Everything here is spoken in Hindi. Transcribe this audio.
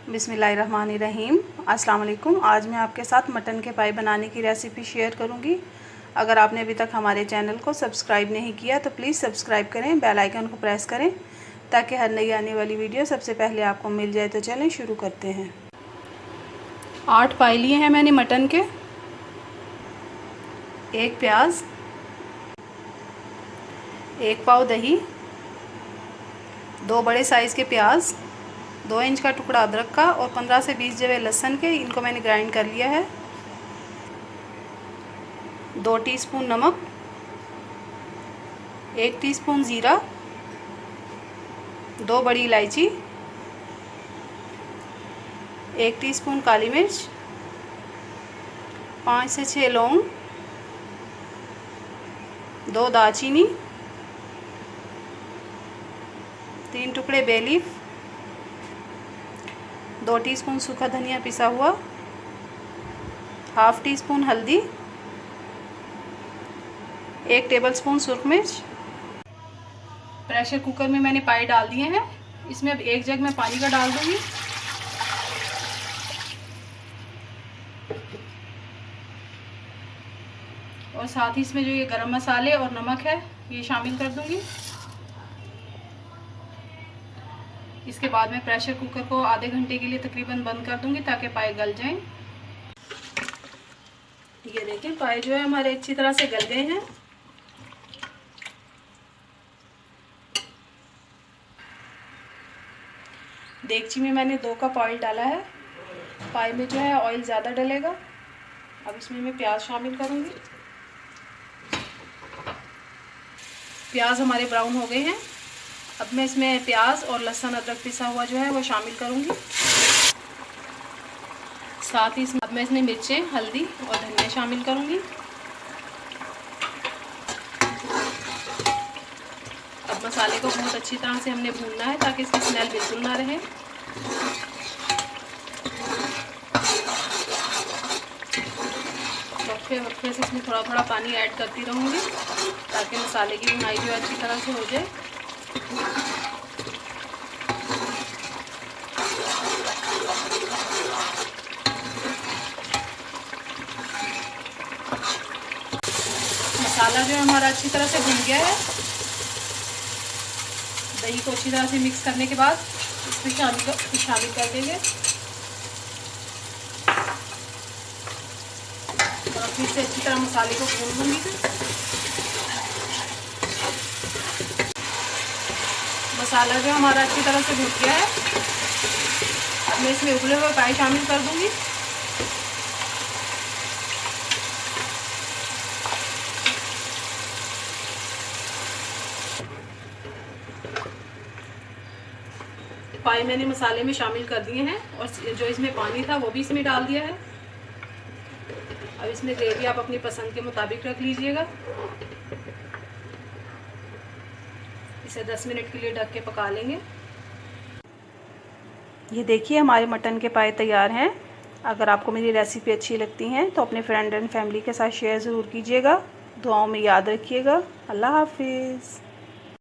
बिस्मिल्लाहिर्रहमानिर्रहीम। अस्सलाम वालेकुम। आज मैं आपके साथ मटन के पाए बनाने की रेसिपी शेयर करूंगी। अगर आपने अभी तक हमारे चैनल को सब्सक्राइब नहीं किया तो प्लीज़ सब्सक्राइब करें, बेल आइकन को प्रेस करें ताकि हर नई आने वाली वीडियो सबसे पहले आपको मिल जाए। तो चलें शुरू करते हैं। 8 पाए लिए हैं मैंने मटन के, 1 प्याज, 1 पाव दही, 2 बड़े साइज़ के प्याज, 2 इंच का टुकड़ा अदरक का और 15 से 20 जवे लहसुन के, इनको मैंने ग्राइंड कर लिया है। 2 टीस्पून नमक, 1 टीस्पून ज़ीरा, 2 बड़ी इलायची, 1 टीस्पून काली मिर्च, 5 से 6 लौंग, 2 दालचीनी, 3 टुकड़े बे लीफ, 2 टीस्पून सूखा धनिया पिसा हुआ, हाफ टी स्पून हल्दी, 1 टेबलस्पून सुरख मिर्च। प्रेशर कुकर में मैंने पाए डाल दिए हैं। इसमें अब 1 जग में पानी का डाल दूंगी और साथ ही इसमें जो ये गरम मसाले और नमक है ये शामिल कर दूंगी। इसके बाद में प्रेशर कुकर को आधे घंटे के लिए तकरीबन बंद कर दूंगी ताकि पाए गल जाएं। ये देखिए पाए जो है हमारे अच्छी तरह से गल गए हैं। देगची में मैंने 2 कप ऑयल डाला है। पाए में जो है ऑयल ज़्यादा डलेगा। अब इसमें मैं प्याज शामिल करूंगी। प्याज हमारे ब्राउन हो गए हैं। अब मैं इसमें प्याज और लहसुन अदरक पिसा हुआ जो है वो शामिल करूंगी। साथ ही अब मैं इसमें मिर्चें, हल्दी और धनिया शामिल करूंगी। अब मसाले को बहुत अच्छी तरह से हमने भूनना है ताकि इसकी स्मेल बिल्कुल ना रहे। वक्फे से इसमें थोड़ा थोड़ा पानी ऐड करती रहूँगी ताकि मसाले की भुनाई जो अच्छी तरह से हो जाए। मसाला जो हमारा अच्छी तरह से भुन गया है। दही को अच्छी तरह से मिक्स करने के बाद इसमें शामिल कर देंगे और फिर से अच्छी तरह मसाले को भून लूँगी। मसाला जो हमारा अच्छी तरह से भुन गया है। अब मैं इसमें उबले हुए पाए शामिल कर दूँगी। पाए मैंने मसाले में शामिल कर दिए हैं और जो इसमें पानी था वो भी इसमें डाल दिया है। अब इसमें ग्रेवी आप अपनी पसंद के मुताबिक रख लीजिएगा। इसे 10 मिनट के लिए ढक के पका लेंगे। ये देखिए हमारे मटन के पाए तैयार हैं। अगर आपको मेरी रेसिपी अच्छी लगती है तो अपने फ्रेंड एंड फैमिली के साथ शेयर ज़रूर कीजिएगा। दुआओं में याद रखिएगा। अल्लाह हाफिज़।